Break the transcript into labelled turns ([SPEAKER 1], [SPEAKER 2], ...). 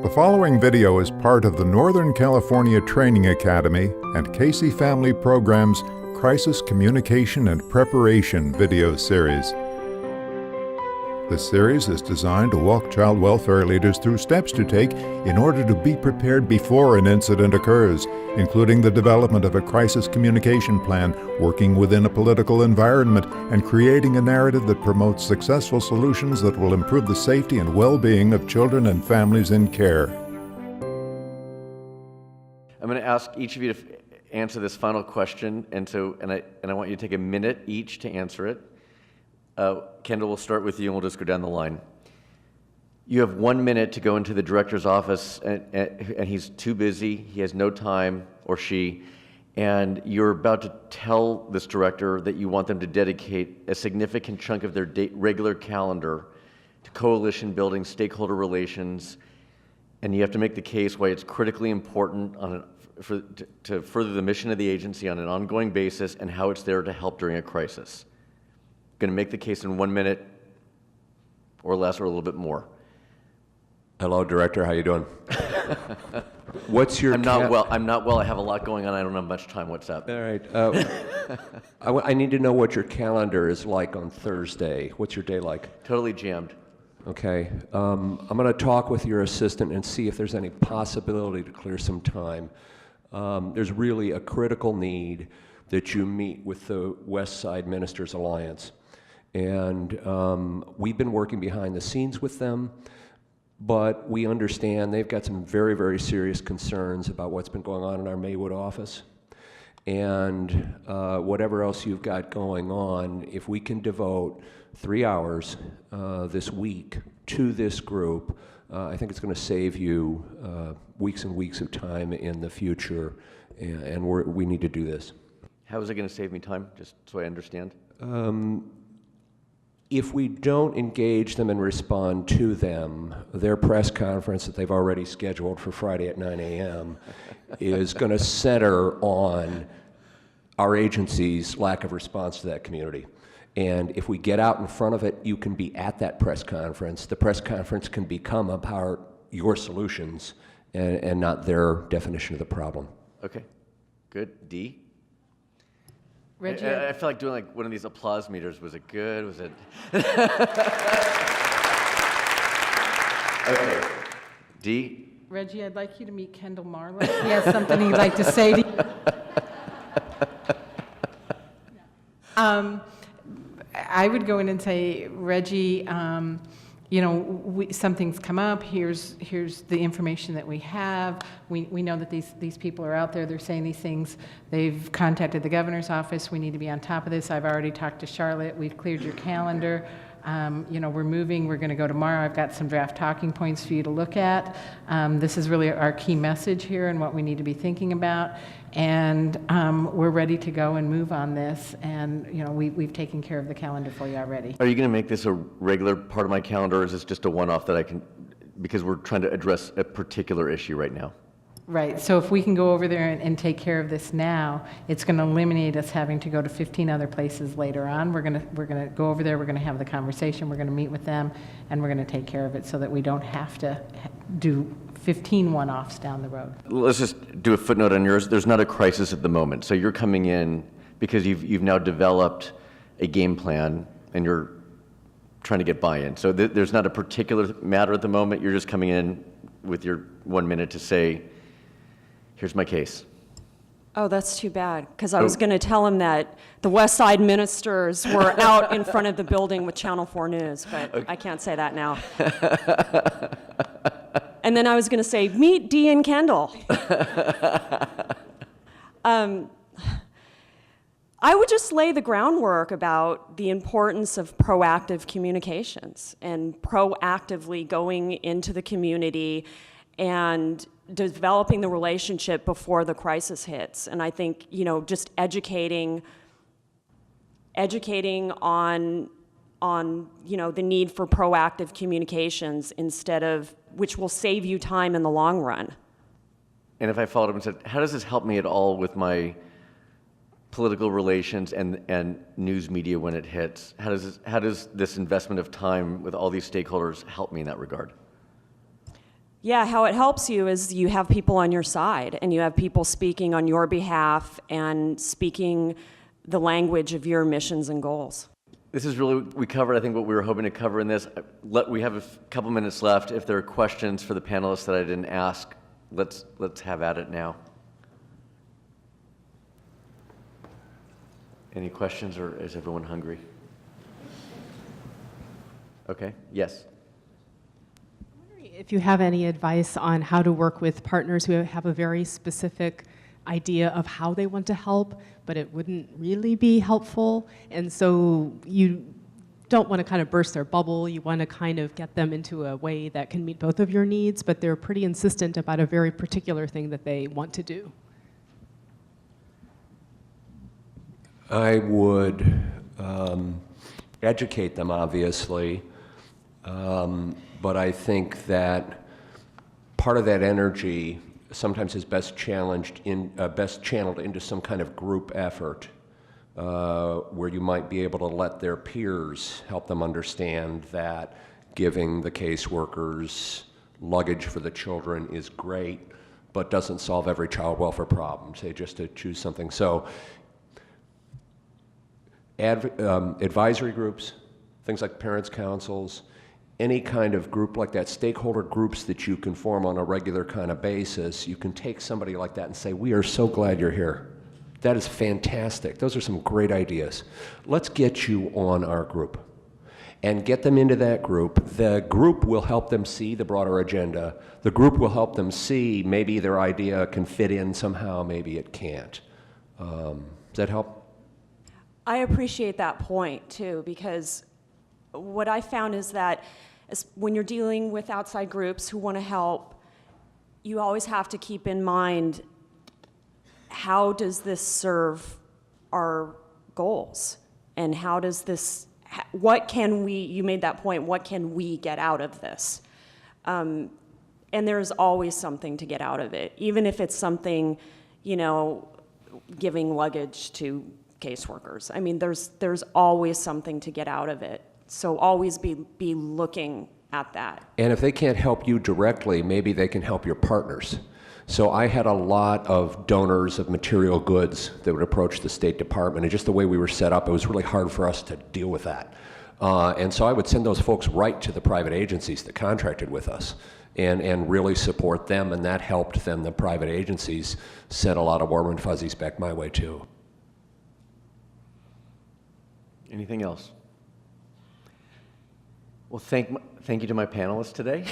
[SPEAKER 1] The following video is part of the Northern California Training Academy and Casey Family Program's Crisis Communication and Preparation video series. This series is designed to walk child welfare leaders through steps to take in order to be prepared before an incident occurs, including the development of a crisis communication plan, working within a political environment, and creating a narrative that promotes successful solutions that will improve the safety and well-being of children and families in care.
[SPEAKER 2] I'm going to ask each of you to answer this final question, and I want you to take a minute each to answer it. Kendall, we'll start with you and we'll just go down the line. You have 1 minute to go into the director's office and he's too busy, he has no time, or she, and you're about to tell this director that you want them to dedicate a significant chunk of their regular calendar to coalition building, stakeholder relations, and you have to make the case why it's critically important to further the mission of the agency on an ongoing basis and how it's there to help during a crisis. Going to make the case in 1 minute or less or a little bit more.
[SPEAKER 3] Hello, Director. How you doing? What's your?
[SPEAKER 2] I'm not well. I have a lot going on. I don't have much time. What's up?
[SPEAKER 3] All right. I need to know what your calendar is like on Thursday. What's your day like?
[SPEAKER 2] Totally jammed.
[SPEAKER 3] Okay. I'm going to talk with your assistant and see if there's any possibility to clear some time. There's really a critical need that you meet with the West Side Ministers Alliance. And we've been working behind the scenes with them, but we understand they've got some very, very serious concerns about what's been going on in our Maywood office. And whatever else you've got going on, if we can devote 3 hours this week to this group, I think it's going to save you weeks and weeks of time in the future, and we need to do this.
[SPEAKER 2] How is it going to save me time, just so I understand?
[SPEAKER 3] If we don't engage them and respond to them, their press conference that they've already scheduled for Friday at 9 a.m. is going to center on our agency's lack of response to that community. And if we get out in front of it, you can be at that press conference. The press conference can become about your solutions and not their definition of the problem.
[SPEAKER 2] Okay, good. Dee?
[SPEAKER 4] Reggie?
[SPEAKER 2] I feel like doing like one of these applause meters. Was it good? Was it? Okay. Dee?
[SPEAKER 4] Reggie, I'd like you to meet Kendall Marlin. He has something he'd like to say to you. I would go in and say, Reggie, you know, something's come up. Here's the information that we have. We know that these people are out there. They're saying these things. They've contacted the governor's office. We need to be on top of this. I've already talked to Charlotte. We've cleared your calendar. You know, we're moving. We're going to go tomorrow. I've got some draft talking points for you to look at. This is really our key message here and what we need to be thinking about. And we're ready to go and move on this. And, you know, we've taken care of the calendar for you already.
[SPEAKER 2] Are you going to make this a regular part of my calendar, or is this just a one-off that I can, because we're trying to address a particular issue right now?
[SPEAKER 4] Right, so if we can go over there and take care of this now, it's going to eliminate us having to go to 15 other places later on. We're going to go over there, we're going to have the conversation, we're going to meet with them, and we're going to take care of it so that we don't have to do 15 one-offs down the road.
[SPEAKER 2] Let's just do a footnote on yours. There's not a crisis at the moment, so you're coming in because you've now developed a game plan and you're trying to get buy-in. So there's not a particular matter at the moment. You're just coming in with your 1 minute to say, here's my case.
[SPEAKER 5] Oh, that's too bad, because I was going to tell him that the West Side Ministers were out in front of the building with Channel 4 News, but okay. I can't say that now. And then I was going to say, meet Dee and Kendall. I would just lay the groundwork about the importance of proactive communications and proactively going into the community and developing the relationship before the crisis hits. And I think, you know, just educating on you know, the need for proactive communications instead of, which will save you time in the long run.
[SPEAKER 2] And if I followed up and said, how does this help me at all with my political relations and news media when it hits? How does this investment of time with all these stakeholders help me in that regard?
[SPEAKER 5] Yeah, how it helps you is you have people on your side and you have people speaking on your behalf and speaking the language of your missions and goals.
[SPEAKER 2] This is really, we covered, I think, what we were hoping to cover in this. We have a couple minutes left. If there are questions for the panelists that I didn't ask, let's have at it now. Any questions, or is everyone hungry? Okay, yes.
[SPEAKER 6] If you have any advice on how to work with partners who have a very specific idea of how they want to help, but it wouldn't really be helpful, and so you don't want to kind of burst their bubble, you want to kind of get them into a way that can meet both of your needs, but they're pretty insistent about a very particular thing that they want to do.
[SPEAKER 3] I would educate them, obviously, but I think that part of that energy sometimes is best channeled into some kind of group effort where you might be able to let their peers help them understand that giving the caseworkers luggage for the children is great, but doesn't solve every child welfare problem, say, just to choose something. So advisory groups, things like parents' councils, any kind of group like that, stakeholder groups that you can form on a regular kind of basis, you can take somebody like that and say, we are so glad you're here. That is fantastic. Those are some great ideas. Let's get you on our group and get them into that group. The group will help them see the broader agenda. The group will help them see maybe their idea can fit in somehow, maybe it can't. Does that help?
[SPEAKER 5] I appreciate that point too, because what I found is that when you're dealing with outside groups who want to help, you always have to keep in mind, how does this serve our goals? And how does this, what can we, you made that point, what can we get out of this? And there's always something to get out of it, even if it's something, you know, giving luggage to caseworkers. I mean, there's always something to get out of it. So always be looking at that.
[SPEAKER 3] And if they can't help you directly, maybe they can help your partners. So I had a lot of donors of material goods that would approach the State Department, and just the way we were set up, it was really hard for us to deal with that. And so I would send those folks right to the private agencies that contracted with us and really support them, and that helped them. The private agencies sent a lot of warm and fuzzies back my way too.
[SPEAKER 2] Anything else? Well, thank you to my panelists today.